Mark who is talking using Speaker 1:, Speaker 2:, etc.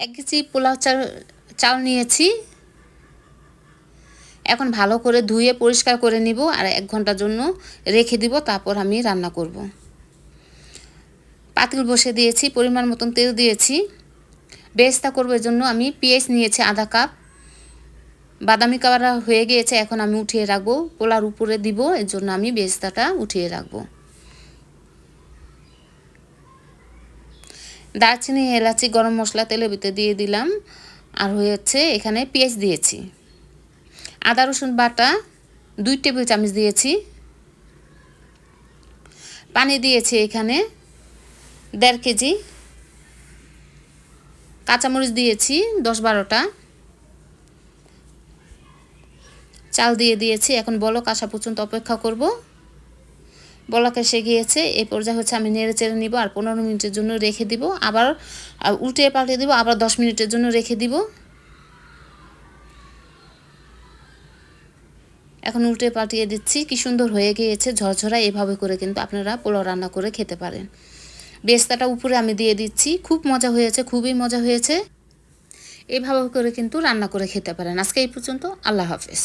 Speaker 1: 1 KG pulao চাল নিয়েছি। এখন ভালো করে ধুয়ে পরিষ্কার করে নিব আর 1 ঘন্টার জন্য রেখে দিব, তারপর আমি রান্না করব। পাতিল বসে দিয়েছি, পরিমাণ মতন তেল দিয়েছি। বেরেস্তা করবার জন্য আমি পেঁয়াজ নিয়েছি আধা কাপ, বাদামি কালার হয়ে গিয়েছে। এখন আমি উঠিয়ে রাখবো, পোলার উপরে দিব, এর জন্য আমি বেরেস্তাটা উঠিয়ে রাখবো। দারচিনি, এলাচি, গরম মশলা তেলের ভিতরে দিয়ে দিলাম। আর হয়েছে এখানে পেঁয়াজ দিয়েছি, আদা রসুন বাটা 2 টেবিল চামচ দিয়েছি, পানি দিয়েছি এখানে 1.5 কেজি, কাঁচামরিচ দিয়েছি 10-12টা, চাল দিয়ে দিয়েছি। এখন বলক আসা পর্যন্ত অপেক্ষা করব। বলক এসে গিয়েছে, এই পর্যায়ে হচ্ছে আমি নেড়ে চেড়ে নিব আর 15 মিনিটের জন্য রেখে দিব। আবার উল্টে পাল্টে দিব, আবার 10 মিনিটের জন্য রেখে দিব। এখন উল্টে পাল্টিয়ে দিচ্ছি, কি সুন্দর হয়ে গিয়েছে ঝরঝরা। এভাবে করে কিন্তু আপনারা পোলাও রান্না করে খেতে পারেন। বেরেস্তাটা উপরে আমি দিয়ে দিচ্ছি। খুব মজা হয়েছে, খুবই মজা হয়েছে। এভাবে করে কিন্তু রান্না করে খেতে পারেন। আজকে এই পর্যন্ত, আল্লাহ হাফেজ।